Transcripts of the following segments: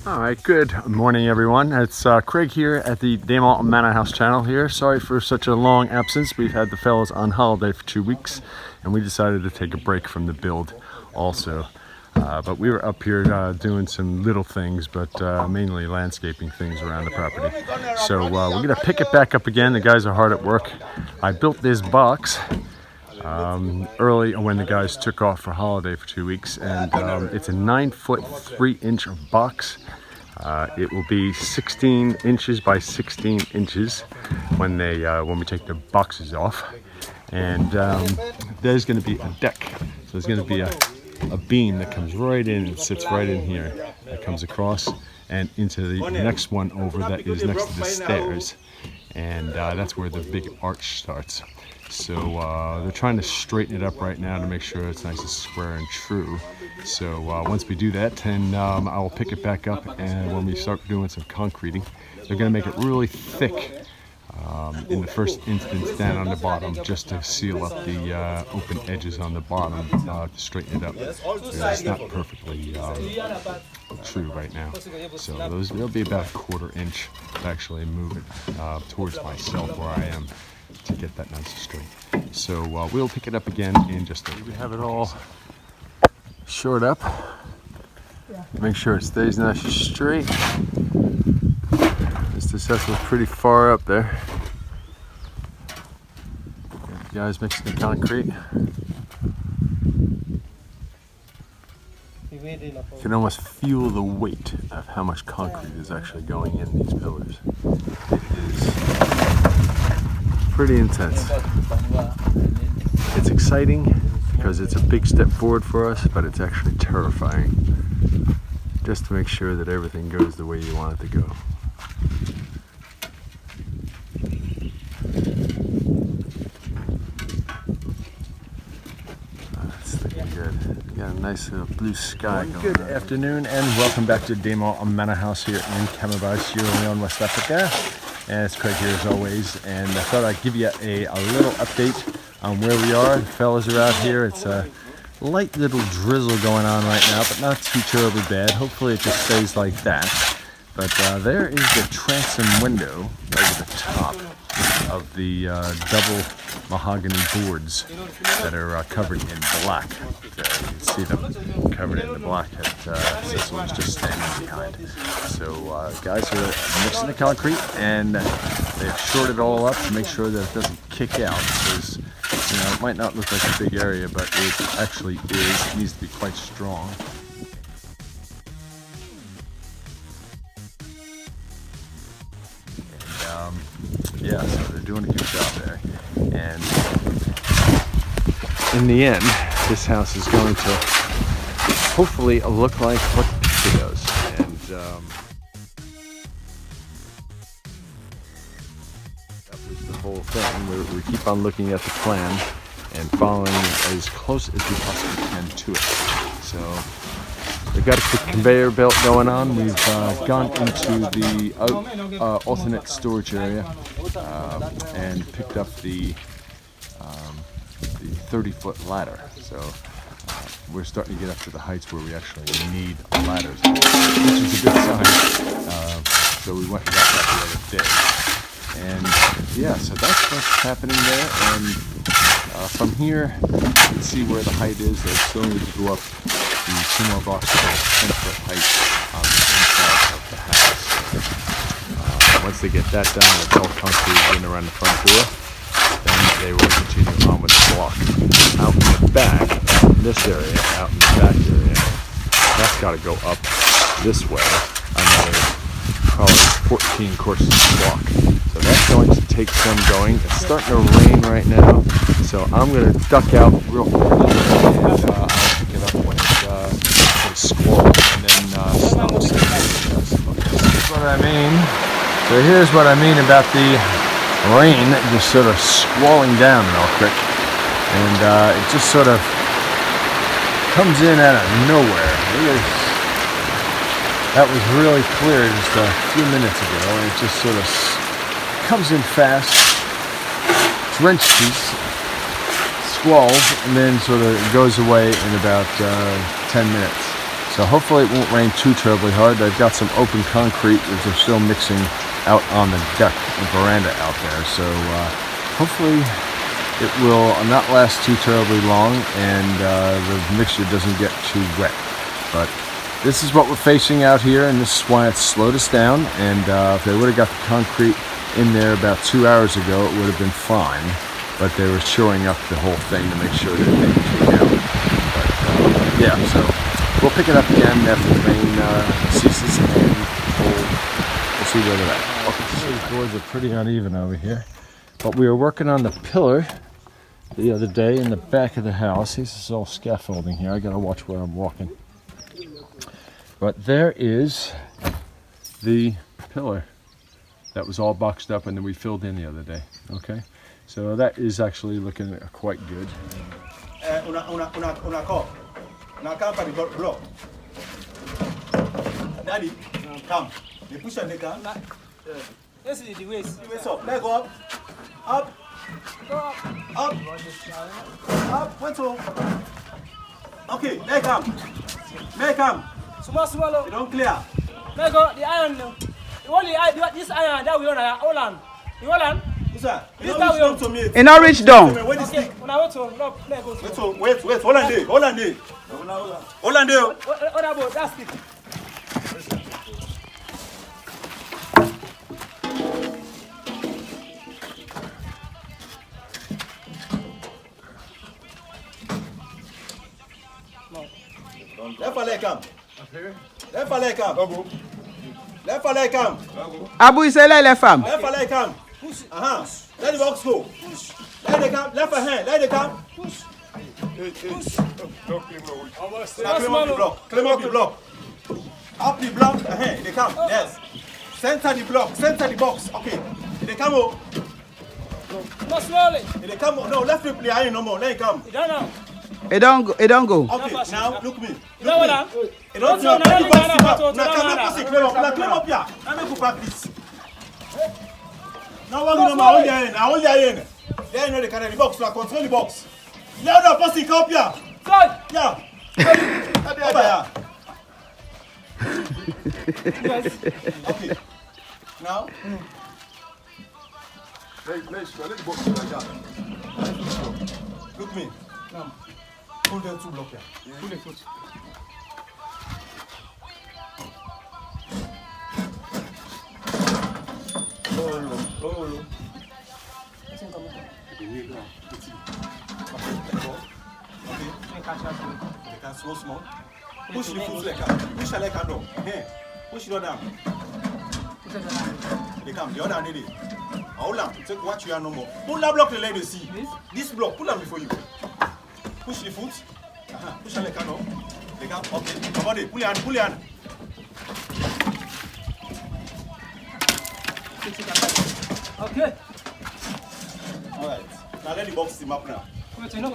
Alright, good morning everyone. It's Craig here at the Damont Manor House channel here. Sorry for such a long absence. We've had the fellas on holiday for 2 weeks and we decided to take a break from the build also. But we were up here doing some little things, but mainly landscaping things around the property. So we're going to pick it back up again. The guys are hard at work. I built this box early when the guys took off for holiday for 2 weeks, and it's a 9-foot 3-inch box. It will be 16 inches by 16 inches when we take the boxes off, and there's going to be a deck. So there's going to be a beam that comes right in and sits right in here, that comes across and into the next one over that is next to the stairs, and that's where the big arch starts. So they're trying to straighten it up right now to make sure it's nice and square and true. So once we do that, then I will pick it back up, and when we start doing some concreting, they're going to make it really thick in the first instance down on the bottom, just to seal up the open edges on the bottom, to straighten it up. It's not perfectly true right now. So there'll be about a 1/4 inch to actually move it towards myself where I am, to get that nice and straight. So we'll pick it up again in just a... We have it all shored up. Make sure it stays nice and straight. Mr. Cecil's pretty far up there. Got the guys mixing the concrete. You can almost feel the weight of how much concrete is actually going in these pillars. It is pretty intense. It's exciting because it's a big step forward for us, but it's actually terrifying, just to make sure that everything goes the way you want it to go. It's looking good. We got a nice little blue sky going on. Good afternoon and welcome back to Damont Manor House here in Camagüey, Sierra Leone, West Africa. And it's Craig here as always, and I thought I'd give you a little update on where we are. The fellas are out here. It's a light little drizzle going on right now, but not too terribly bad. Hopefully it just stays like that. But there is the transom window over the top of the double mahogany boards that are covered in black. You can see them covered in the black that Cecil was just standing behind. So guys are mixing the concrete, and they've shored it all up to make sure that it doesn't kick out, because it might not look like a big area, but it actually is. It needs to be quite strong. And yeah, so they're doing a good job there. And in the end, this house is going to hopefully look like what the picture does. And that was the whole thing. We keep on looking at the plan and following as close as we possibly can to it. So we've got a quick conveyor belt going on. We've gone into the alternate storage area and picked up the 30-foot ladder. So we're starting to get up to the heights where we actually need ladders, which is a good sign. So we went and got that the other day. And yeah, so that's what's happening there. And from here, you can see where the height is. They still need to go up the 2 more blocks to 10-foot height on the inside of the house. Once they get that done, it's all concrete in around the front door, then they will continue on with the block. Out in the back, in this area, out in the back area, that's got to go up this way, another probably 14 courses of block. So that's going to take some going. It's starting to rain right now, so I'm going to duck out real quick, and I'll pick it up when it's squalls and then stops. Here's what I mean. So here's what I mean about the rain just sort of squalling down real quick, and it just sort of comes in out of nowhere. That was really clear just a few minutes ago, and it just sort of comes in fast, drenches, squalls, and then sort of goes away in about 10 minutes. So hopefully it won't rain too terribly hard. They've got some open concrete that they're still mixing out on the deck, the veranda out there. So hopefully it will not last too terribly long, and the mixture doesn't get too wet. But this is what we're facing out here, and this is why it's slowed us down. And if they would have got the concrete in there about 2 hours ago, it would have been fine. But they were shoring up the whole thing to make sure that it didn't take out. But yeah, so we'll pick it up again after the rain ceases, and we'll see where they're at. Okay. These boards are pretty uneven over here, but we were working on the pillar the other day in the back of the house. This is all scaffolding here. I gotta watch where I'm walking. But there is the pillar that was all boxed up and then we filled in the other day. Okay, so that is actually looking quite good. Daddy, come. You push on the gun. This is the waist. Waist up. Leg up. Up. Go up. Up. Up. Went to. Okay, leg up. Leg up. Small. You don't clear. Leg up. The iron. Only this iron that we on. Hold on. You hold on. Sir, this that we on. to me. In not reach down. Where the stick? When I went to leg go. Wait. Hold on there. Hold on there. Hold on there. What about that stick? Left leg come. Left leg come. Left leg come. Abu is a left fam. Left leg come. Push. Let the box go. Push. Let the come. Left hand. Let the come. Push. Push. Climb up the block. Climb up the block. Up the block. They come. Yes. Center the block. Center the box. Okay. They come up. More slowly. They come up. No, left flip the iron no more. Let it come. You don't know. It don't go. Okay. Now look me. You know what I'm? It don't know. Let the box up. Now climb up here. Let me go practice. Now what you know? I hold your hand. There you know the kind of the box. Now control the box. Let the person come up here. Good. Yeah. Over here. Yes. Okay. Now. Let the box like that. Look me. Now. Pull them two blocks here. Pull the foot. Low. They can small. Push the foot like that. Push the leg down. Push it down. They come. The other hand it. Hold on. Take what you are no more. Pull that block. Let them see. This block. Pull them before you. Push the foot. Push the leg down. They come. Okay. Come on. Pull your hand. Pull your hand. Okay. All right. Now let the box team up now.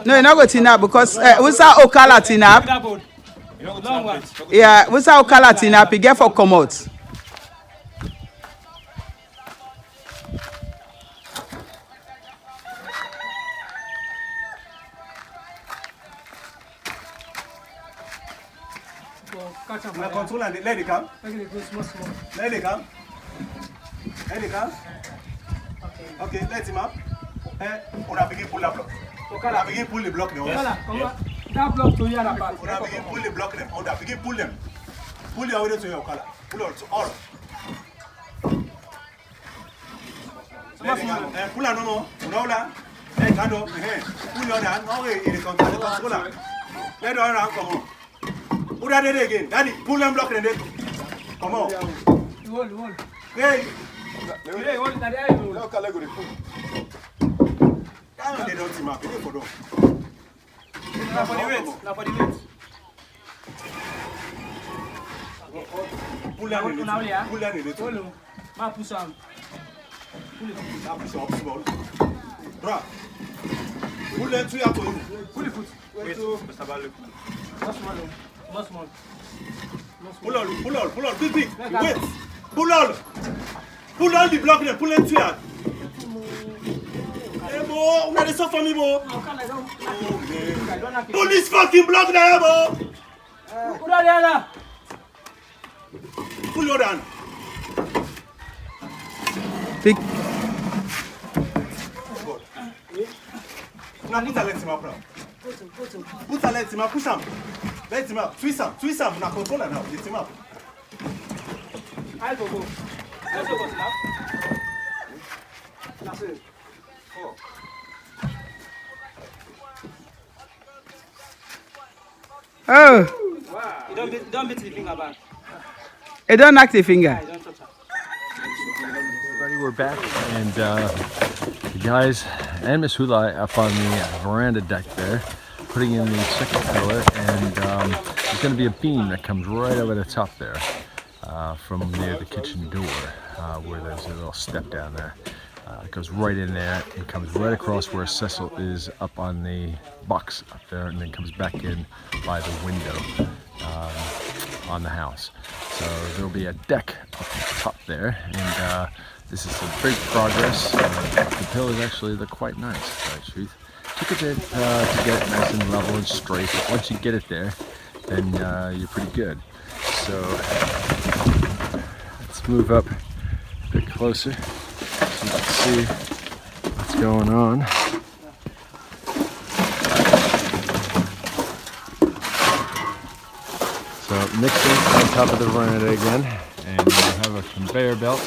No, you're not going to tinap because what's that Okala tinap? You don't go to that place. Yeah, what's that Okala tinap? You get for come out. Now control and let it come. Small. Let it come. Let it come. Okay, let him up. Una begin pull that block. Una begin pull the block now. That block to your apart. Una begin pull the block them. Una begin pull them. Pull your way to your color. Pull out to all. Let it come. Pull no more. Una let it go. Pull your hand. No way. It control. Let the other hand come on. Put that there again. Daddy, pull them block and then come on. Hold. Hey. Hold it. Daddy, hold. They don't team up. They for them. Now for the weight. Pull down in it. Pull down in it. Hold. Ma push on. Pull it. Now push up small. Drop. Pull them three out of you. Pull the foot. Wait, Mr. Balu. More small. Pull on. Quick. Wait. Pull on the block there. Pull them three out. Hey, Bo. Una dey suffer me, Bo. Pull this fucking block there, Bo. Udah dia na. Pull your hand. Pick. Now put a leg him up now. Put a leg him up, push him. Let him up, twist him. Now control him now, get him up. Ayo go. Ayo go snap. That's it. Oh, You don't beat the finger back. it don't knock the finger. Don't touch her. Everybody, we're back, and the guys and Miss Hulai up on the veranda deck there, putting in the second pillar, and there's going to be a beam that comes right over the top there, from near the kitchen door, where there's a little step down there. It goes right in there and comes right across where Cecil is up on the box up there, and then comes back in by the window on the house. So there'll be a deck up top there, and this is a big progress. The pillars actually look quite nice, to tell you the truth. Took a bit to get it nice and level and straight, but once you get it there, then you're pretty good. So let's move up a bit closer so you can see what's going on. So mixing on top of the veranda again, and we have a conveyor belt.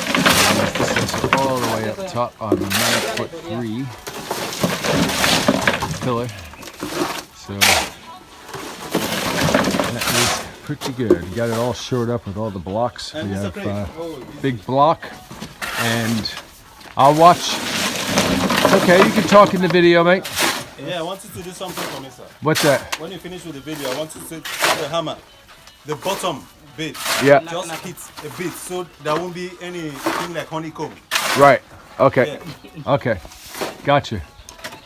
And this is all the way up top on the 9'3" pillar. So that is pretty good. You got it all shored up with all the blocks. We have big block, and I'll watch. Okay, you can talk in the video, mate. Yeah, I want you to do something for me, sir. What's that? When you finish with the video, I want you to take the hammer, the bottom bit. Yeah. Just hit a bit so there won't be anything like honeycomb. Right. Okay. Okay. Gotcha.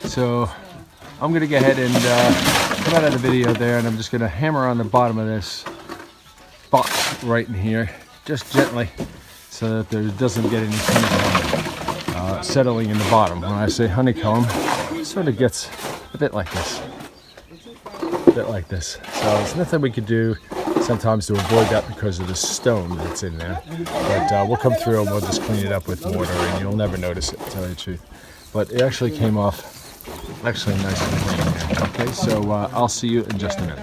So I'm gonna go ahead and come out of the video there, and I'm just gonna hammer on the bottom of this box right in here, just gently, so that there doesn't get any honeycomb settling in the bottom. When I say honeycomb, it sort of gets a bit like this. A bit like this. So there's nothing we could do sometimes to avoid that because of the stone that's in there. But we'll come through and we'll just clean it up with mortar, and you'll never notice it, to tell you the truth. But it actually came off actually nice and clean. Okay, so I'll see you in just a minute.